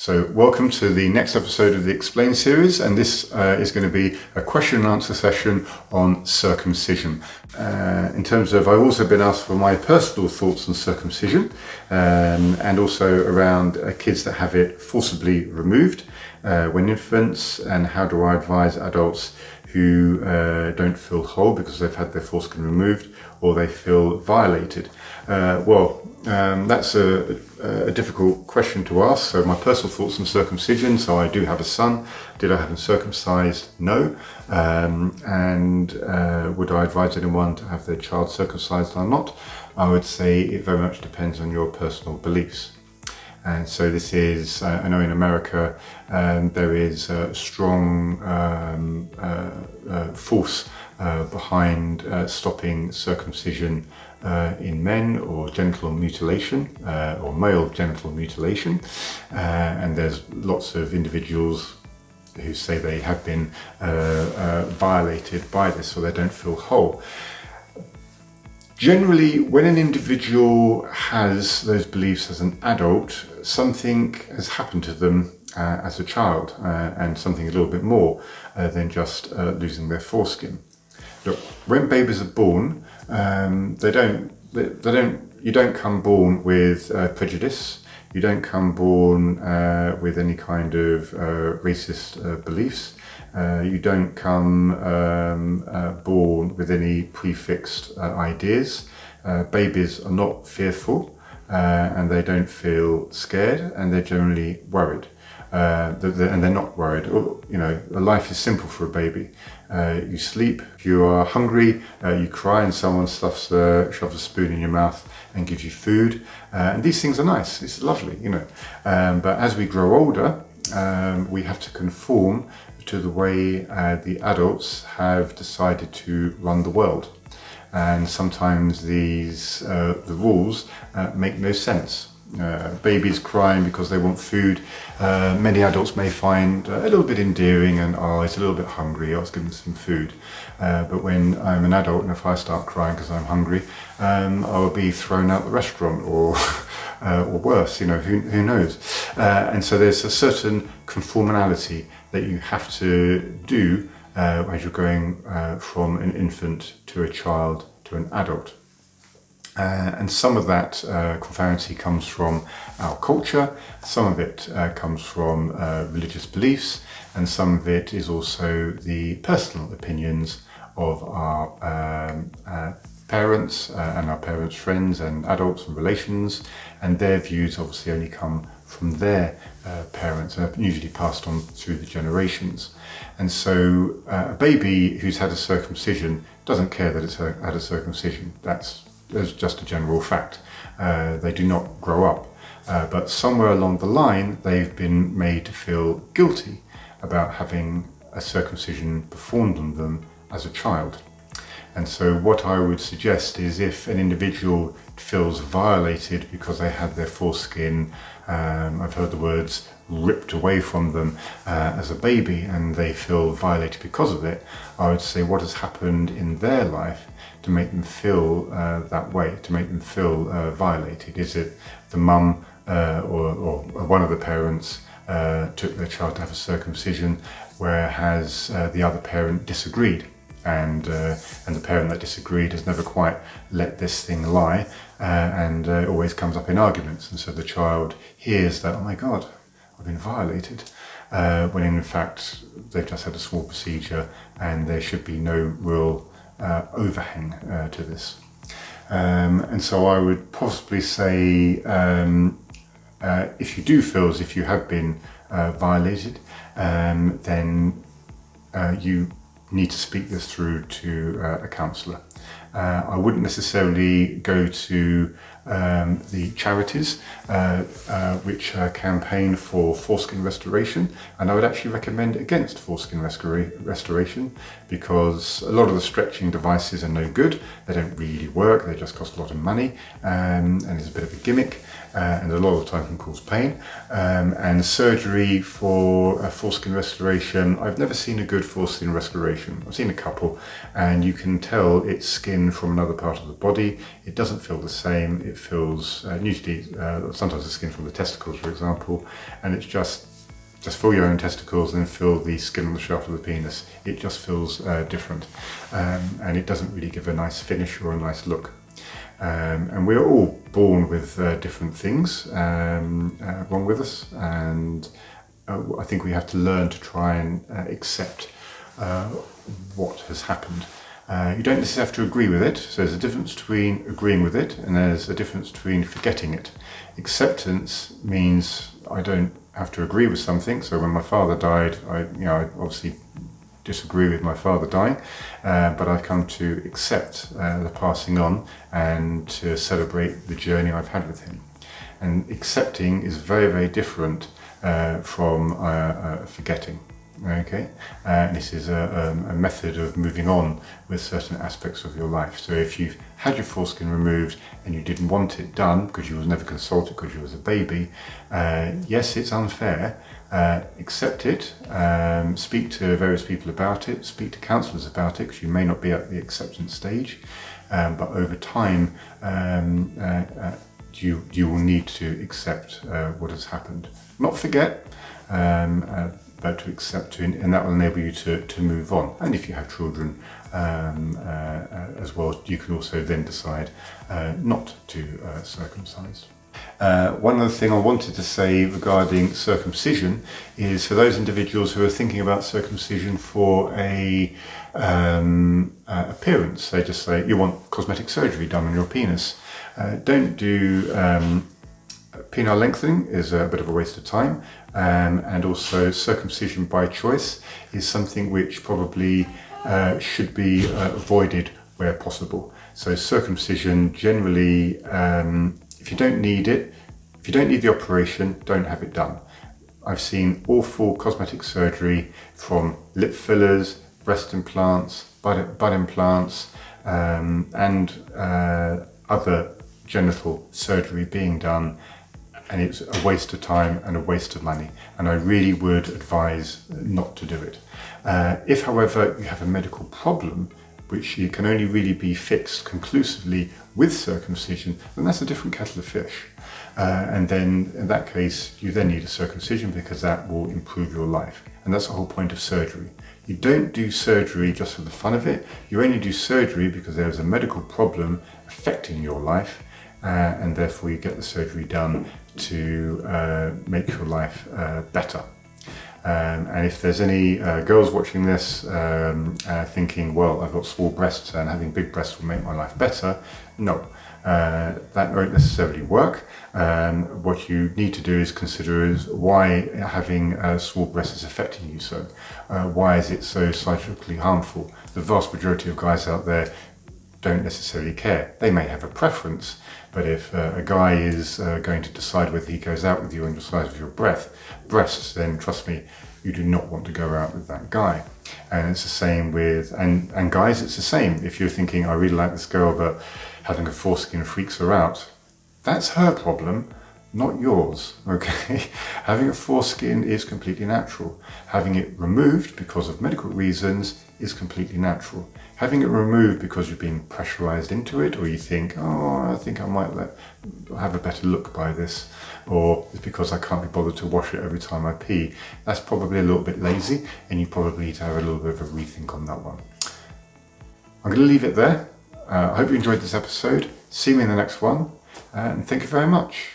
So welcome to the next episode of the Explain series, and this is going to be a question and answer session on circumcision. In terms of, I've also been asked for my personal thoughts on circumcision, and also around kids that have it forcibly removed when infants, and how do I advise adults who don't feel whole because they've had their foreskin removed or they feel violated. That's a difficult question to ask. So my personal thoughts on circumcision. So I do have a son. Did I have him circumcised? No. Would I advise anyone to have their child circumcised or not? I would say it very much depends on your personal beliefs. And so this is, I know in America there is a strong force behind stopping circumcision in men, or genital mutilation, or male genital mutilation. And there's lots of individuals who say they have been violated by this, so they don't feel whole. Generally, when an individual has those beliefs as an adult, something has happened to them as a child, and something a little bit more than just losing their foreskin. Look, when babies are born, you don't come born with prejudice. You don't come born with any kind of racist beliefs. You don't come born with any prefixed ideas. Babies are not fearful, and they don't feel scared, and they're generally worried. And they're not worried. You know, life is simple for a baby. You sleep, you are hungry, you cry, and someone shoves a spoon in your mouth and gives you food. And these things are nice. It's lovely, you know. But as we grow older, we have to conform to the way the adults have decided to run the world. And sometimes the rules make no sense. Babies crying because they want food, many adults may find a little bit endearing, and it's a little bit hungry, let's give them some food. But when I'm an adult and if I start crying because I'm hungry, I will be thrown out the restaurant, or worse, you know, who knows. And so there's a certain conformality that you have to do as you're going from an infant to a child to an adult. And some of that conformity comes from our culture, some of it comes from religious beliefs, and some of it is also the personal opinions of our parents and our parents' friends and adults and relations, and their views obviously only come from their parents and are usually passed on through the generations. And so a baby who's had a circumcision doesn't care that it's had a circumcision. That's just a general fact. They do not grow up. But somewhere along the line, they've been made to feel guilty about having a circumcision performed on them as a child. And so what I would suggest is, if an individual feels violated because they had their foreskin, I've heard the words, ripped away from them as a baby, and they feel violated because of it, I would say what has happened in their life to make them feel that way, to make them feel violated. Is it the mum or one of the parents took their child to have a circumcision, whereas the other parent disagreed, and the parent that disagreed has never quite let this thing lie, and it always comes up in arguments, and so the child hears that, oh my God, I've been violated, when in fact they've just had a small procedure and there should be no real overhang to this. And so I would possibly say, if you do feel as if you have been violated, then you need to speak this through to a counsellor. I wouldn't necessarily go to the charities which campaign for foreskin restoration, and I would actually recommend against foreskin restoration, because a lot of the stretching devices are no good. They don't really work, they just cost a lot of money, and it's a bit of a gimmick. and a lot of the time can cause pain. And surgery for foreskin restoration, I've never seen a good foreskin restoration. I've seen a couple, and you can tell it's skin from another part of the body. It doesn't feel the same. It feels usually sometimes the skin from the testicles, for example, and it's just feel your own testicles and feel the skin on the shaft of the penis. It just feels different, and it doesn't really give a nice finish or a nice look. And we're all born with different things wrong with us, and I think we have to learn to try and accept what has happened. You don't necessarily have to agree with it, so there's a difference between agreeing with it and there's a difference between forgetting it. Acceptance means I don't have to agree with something. So when my father died, I obviously disagree with my father dying, but I've come to accept the passing on and to celebrate the journey I've had with him. And accepting is very, very different from forgetting. Okay, this is a method of moving on with certain aspects of your life. So if you've had your foreskin removed and you didn't want it done because you was never consulted because you was a baby, yes, it's unfair. Accept it, speak to various people about it, speak to counsellors about it, because you may not be at the acceptance stage, but over time you will need to accept what has happened. Not forget, but to accept, and that will enable you to move on. And if you have children as well, you can also then decide not to circumcise. One other thing I wanted to say regarding circumcision is for those individuals who are thinking about circumcision for a appearance, they just say you want cosmetic surgery done on your penis. Don't do penile lengthening, is a bit of a waste of time, and also circumcision by choice is something which probably should be avoided where possible. So circumcision generally, if you don't need it, if you don't need the operation, don't have it done. I've seen awful cosmetic surgery from lip fillers, breast implants, butt implants, and other genital surgery being done, and it's a waste of time and a waste of money, and I really would advise not to do it. If, however, you have a medical problem which can only really be fixed conclusively with circumcision, then that's a different kettle of fish. And then in that case, you then need a circumcision because that will improve your life. And that's the whole point of surgery. You don't do surgery just for the fun of it. You only do surgery because there is a medical problem affecting your life, and therefore you get the surgery done to make your life better. And if there's any girls watching this thinking, well, I've got small breasts and having big breasts will make my life better, no, that won't necessarily work. What you need to do is consider is why having small breasts is affecting you so. Why is it so psychologically harmful? The vast majority of guys out there don't necessarily care. They may have a preference, but if a guy is going to decide whether he goes out with you on the size of your breasts, then trust me, you do not want to go out with that guy. And it's the same with, and guys, it's the same. If you're thinking, I really like this girl, but having a foreskin freaks her out, that's her problem, not yours, okay? Having a foreskin is completely natural. Having it removed because of medical reasons is completely natural. Having it removed because you're being pressurized into it, or you think, oh, I think I might have a better look by this, or it's because I can't be bothered to wash it every time I pee, that's probably a little bit lazy, and you probably need to have a little bit of a rethink on that one. I'm going to leave it there. I hope you enjoyed this episode. See me in the next one, and thank you very much.